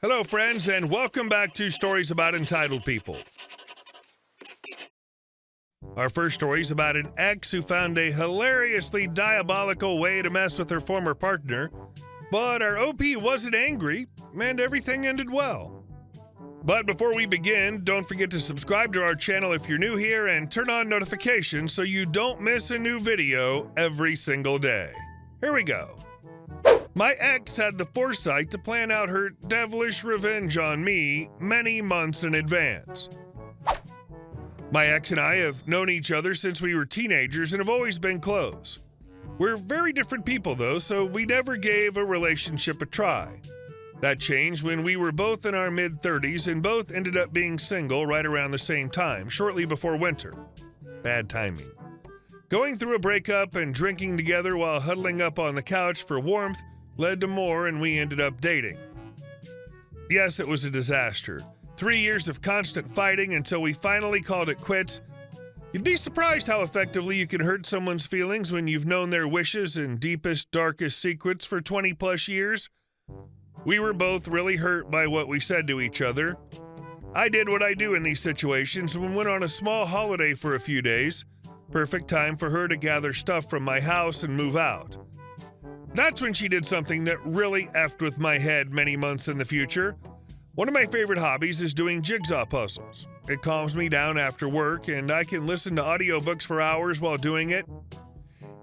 Hello, friends, and welcome back to Stories About Entitled People. Our first story is about an ex who found a hilariously diabolical way to mess with her former partner, but our OP wasn't angry, and everything ended well. But before we begin, don't forget to subscribe to our channel if you're new here and turn on notifications so you don't miss a new video every single day. Here we go. My ex had the foresight to plan out her devilish revenge on me many months in advance. My ex and I have known each other since we were teenagers and have always been close. We're very different people though, so we never gave a relationship a try. That changed when we were both in our mid-30s and both ended up being single right around the same time, shortly before winter. Bad timing. Going through a breakup and drinking together while huddling up on the couch for warmth led to more, and we ended up dating. Yes, it was a disaster. 3 years of constant fighting until we finally called it quits. You'd be surprised how effectively you can hurt someone's feelings when you've known their wishes and deepest, darkest secrets for 20 plus years. We were both really hurt by what we said to each other. I did what I do in these situations and went on a small holiday for a few days. Perfect time for her to gather stuff from my house and move out. That's when she did something that really effed with my head many months in the future. One of my favorite hobbies is doing jigsaw puzzles. It calms me down after work, and I can listen to audiobooks for hours while doing it.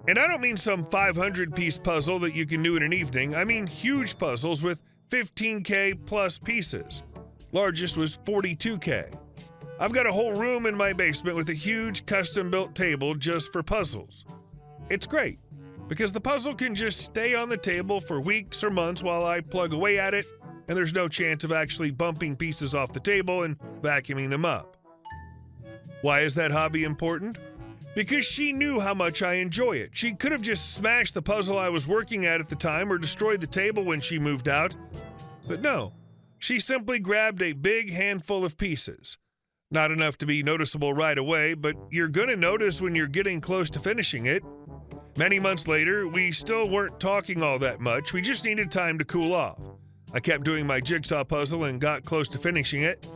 And I don't mean some 500-piece puzzle that you can do in an evening. I mean huge puzzles with 15K plus pieces. Largest was 42K. I've got a whole room in my basement with a huge custom-built table just for puzzles. It's great, because the puzzle can just stay on the table for weeks or months while I plug away at it, and there's no chance of actually bumping pieces off the table and vacuuming them up. Why is that hobby important? Because she knew how much I enjoy it. She could have just smashed the puzzle I was working at the time or destroyed the table when she moved out, but no, she simply grabbed a big handful of pieces. Not enough to be noticeable right away, but you're gonna notice when you're getting close to finishing it. Many months later, we still weren't talking all that much. We just needed time to cool off. I kept doing my jigsaw puzzle and got close to finishing it.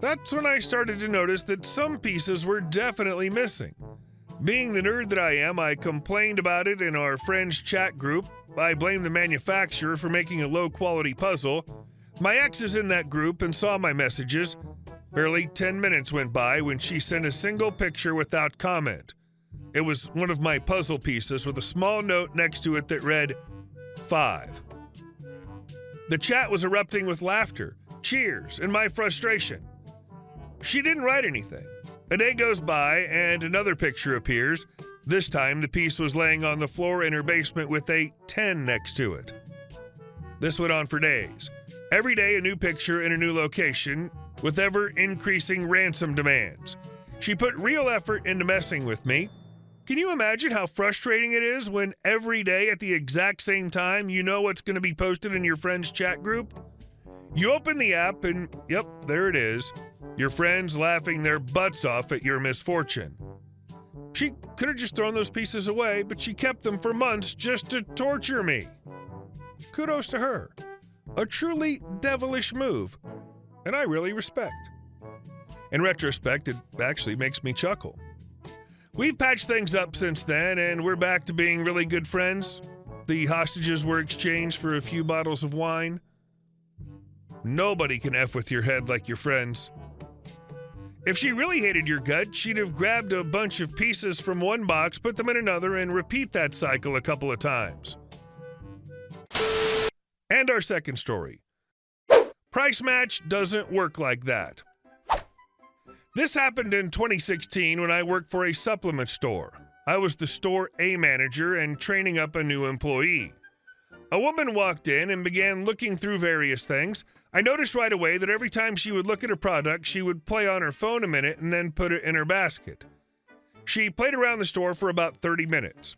That's when I started to notice that some pieces were definitely missing. Being the nerd that I am, I complained about it in our friends chat group. I blamed the manufacturer for making a low-quality puzzle. My ex is in that group and saw my messages. Barely 10 minutes went by when she sent a single picture without comment. It was one of my puzzle pieces with a small note next to it that read, 5. The chat was erupting with laughter, cheers, and my frustration. She didn't write anything. A day goes by and another picture appears. This time the piece was laying on the floor in her basement with a 10 next to it. This went on for days. Every day a new picture in a new location with ever-increasing ransom demands. She put real effort into messing with me. Can you imagine how frustrating it is when every day at the exact same time you know what's going to be posted in your friend's chat group? You open the app and, yep, there it is. Your friends laughing their butts off at your misfortune. She could have just thrown those pieces away, but she kept them for months just to torture me. Kudos to her. A truly devilish move, and I really respect. In retrospect, it actually makes me chuckle. We've patched things up since then, and we're back to being really good friends. The hostages were exchanged for a few bottles of wine. Nobody can F with your head like your friends. If she really hated your gut, she'd have grabbed a bunch of pieces from one box, put them in another, and repeat that cycle a couple of times. And our second story. Price match doesn't work like that. This happened in 2016 when I worked for a supplement store. I was the store A manager and training up a new employee. A woman walked in and began looking through various things. I noticed right away that every time she would look at a product, she would play on her phone a minute and then put it in her basket. She played around the store for about 30 minutes.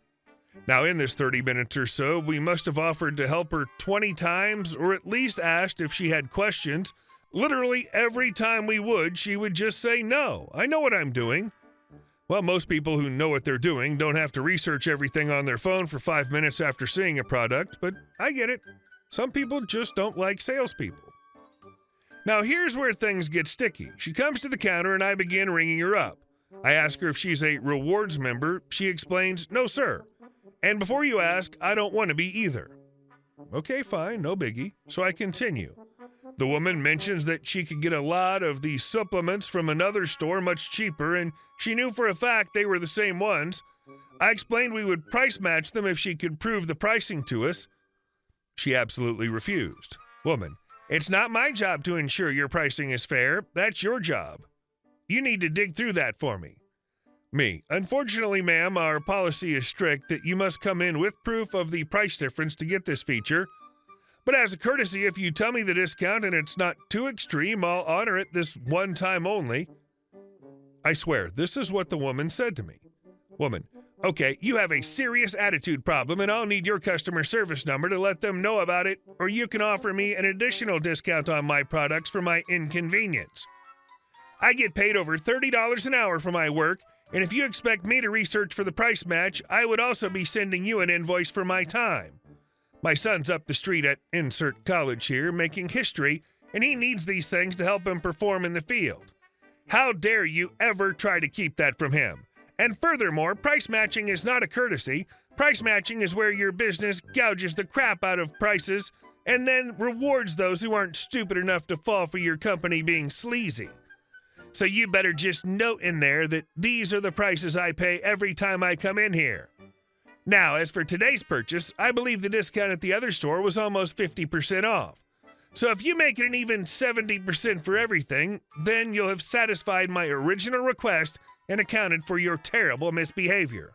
Now, in this 30 minutes or so, we must have offered to help her 20 times or at least asked if she had questions. Literally every time we would, she would just say, "No, I know what I'm doing." Well, most people who know what they're doing don't have to research everything on their phone for 5 minutes after seeing a product, but I get it. Some people just don't like salespeople. Now here's where things get sticky. She comes to the counter and I begin ringing her up. I ask her if she's a rewards member. She explains, no sir. And before you ask, I don't want to be either. Okay, fine, no biggie. So I continue. The woman mentions that she could get a lot of these supplements from another store much cheaper, and she knew for a fact they were the same ones. I explained we would price match them if she could prove the pricing to us. She absolutely refused. Woman, it's not my job to ensure your pricing is fair. That's your job. You need to dig through that for me. Me, unfortunately, ma'am, our policy is strict that you must come in with proof of the price difference to get this feature. But as a courtesy, if you tell me the discount and it's not too extreme, I'll honor it this one time only. I swear, this is what the woman said to me. Woman, okay, you have a serious attitude problem and I'll need your customer service number to let them know about it, or you can offer me an additional discount on my products for my inconvenience. I get paid over $30 an hour for my work, and if you expect me to research for the price match, I would also be sending you an invoice for my time. My son's up the street at insert college here, making history, and he needs these things to help him perform in the field. How dare you ever try to keep that from him? And furthermore, price matching is not a courtesy. Price matching is where your business gouges the crap out of prices and then rewards those who aren't stupid enough to fall for your company being sleazy. So you better just note in there that these are the prices I pay every time I come in here. Now, as for today's purchase, I believe the discount at the other store was almost 50% off. So if you make it an even 70% for everything, then you'll have satisfied my original request and accounted for your terrible misbehavior.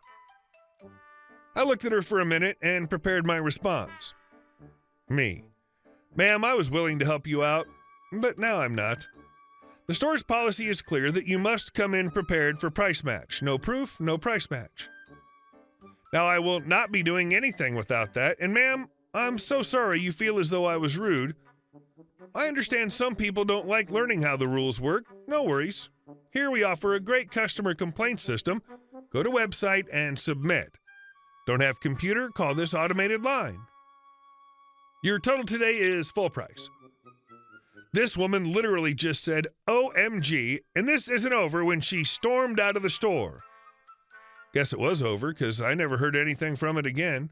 I looked at her for a minute and prepared my response. Me. Ma'am, I was willing to help you out, but now I'm not. The store's policy is clear that you must come in prepared for price match. No proof, no price match. Now, I will not be doing anything without that, and ma'am, I'm so sorry you feel as though I was rude. I understand some people don't like learning how the rules work. No worries. Here we offer a great customer complaint system. Go to website and submit. Don't have computer? Call this automated line. Your total today is full price. This woman literally just said, OMG, and this isn't over when she stormed out of the store. Guess it was over, because I never heard anything from it again.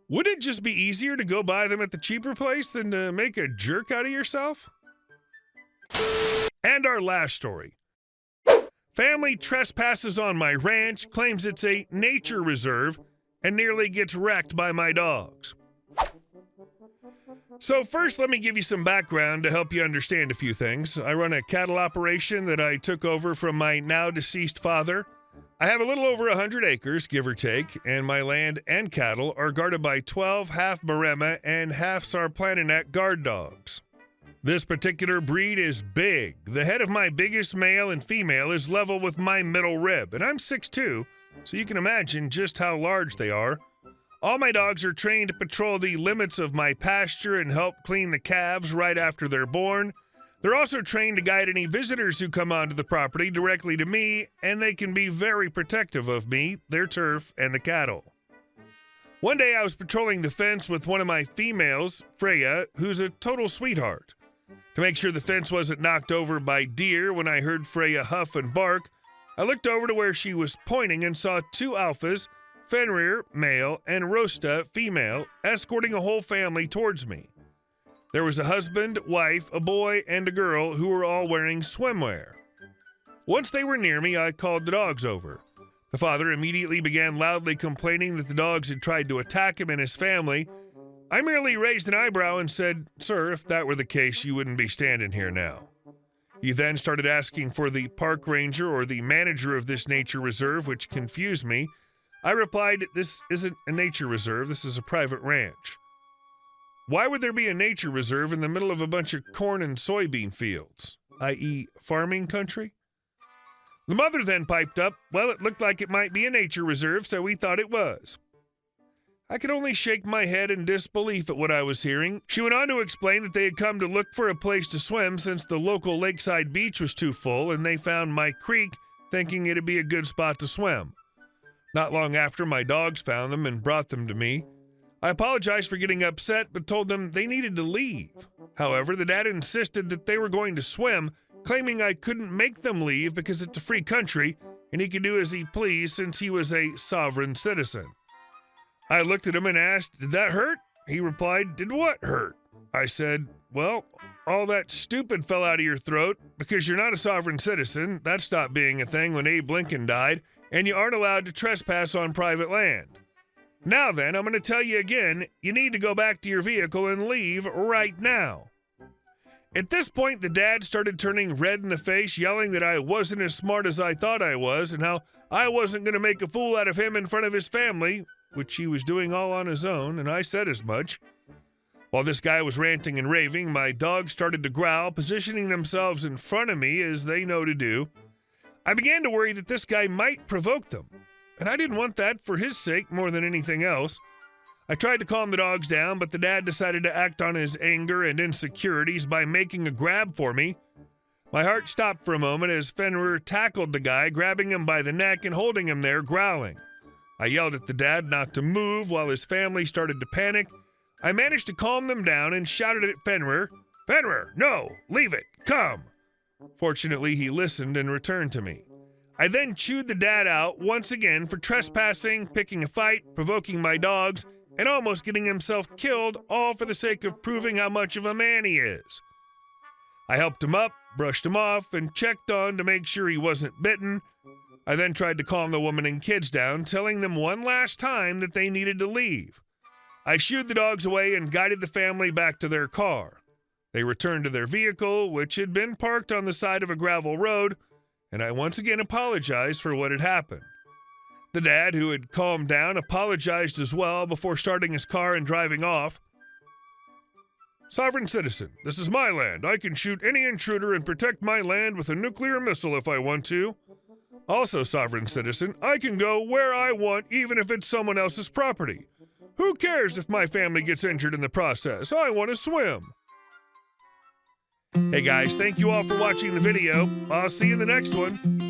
Would it just be easier to go buy them at the cheaper place than to make a jerk out of yourself? And our last story. Family trespasses on my ranch, claims it's a nature reserve, and nearly gets wrecked by my dogs. So first, let me give you some background to help you understand a few things. I run a cattle operation that I took over from my now-deceased father. I have a little over 100 acres, give or take, and my land and cattle are guarded by 12 half Maremma and half Sarplantinet guard dogs. This particular breed is big. The head of my biggest male and female is level with my middle rib, and I'm 6'2", so you can imagine just how large they are. All my dogs are trained to patrol the limits of my pasture and help clean the calves right after they're born. They're also trained to guide any visitors who come onto the property directly to me, and they can be very protective of me, their turf, and the cattle. One day I was patrolling the fence with one of my females, Freya, who's a total sweetheart. To make sure the fence wasn't knocked over by deer when I heard Freya huff and bark, I looked over to where she was pointing and saw two alphas, Fenrir, male, and Rosta, female, escorting a whole family towards me. There was a husband, wife, a boy, and a girl who were all wearing swimwear. Once they were near me, I called the dogs over. The father immediately began loudly complaining that the dogs had tried to attack him and his family. I merely raised an eyebrow and said, "Sir, if that were the case, you wouldn't be standing here now." He then started asking for the park ranger or the manager of this nature reserve, which confused me. I replied, "This isn't a nature reserve, this is a private ranch." Why would there be a nature reserve in the middle of a bunch of corn and soybean fields, i.e. farming country? The mother then piped up, "Well, it looked like it might be a nature reserve, so we thought it was." I could only shake my head in disbelief at what I was hearing. She went on to explain that they had come to look for a place to swim since the local lakeside beach was too full, and they found my creek thinking it'd be a good spot to swim. Not long after, my dogs found them and brought them to me. I apologized for getting upset, but told them they needed to leave. However, the dad insisted that they were going to swim, claiming I couldn't make them leave because it's a free country and he could do as he pleased since he was a sovereign citizen. I looked at him and asked, "Did that hurt?" He replied, "Did what hurt?" I said, "Well, all that stupid fell out of your throat because you're not a sovereign citizen. That stopped being a thing when Abe Lincoln died, and you aren't allowed to trespass on private land. Now then, I'm going to tell you again, you need to go back to your vehicle and leave right now." At this point, the dad started turning red in the face, yelling that I wasn't as smart as I thought I was and how I wasn't going to make a fool out of him in front of his family, which he was doing all on his own, and I said as much. While this guy was ranting and raving, my dogs started to growl, positioning themselves in front of me as they know to do. I began to worry that this guy might provoke them, and I didn't want that for his sake more than anything else. I tried to calm the dogs down, but the dad decided to act on his anger and insecurities by making a grab for me. My heart stopped for a moment as Fenrir tackled the guy, grabbing him by the neck and holding him there, growling. I yelled at the dad not to move while his family started to panic. I managed to calm them down and shouted at Fenrir, "Fenrir, no, leave it, come." Fortunately, he listened and returned to me. I then chewed the dad out once again for trespassing, picking a fight, provoking my dogs, and almost getting himself killed, all for the sake of proving how much of a man he is. I helped him up, brushed him off, and checked on to make sure he wasn't bitten. I then tried to calm the woman and kids down, telling them one last time that they needed to leave. I shooed the dogs away and guided the family back to their car. They returned to their vehicle, which had been parked on the side of a gravel road, and I once again apologized for what had happened. The dad, who had calmed down, apologized as well before starting his car and driving off. "Sovereign citizen, this is my land. I can shoot any intruder and protect my land with a nuclear missile if I want to. Also, sovereign citizen, I can go where I want even if it's someone else's property. Who cares if my family gets injured in the process? I want to swim." Hey guys, thank you all for watching the video. I'll see you in the next one.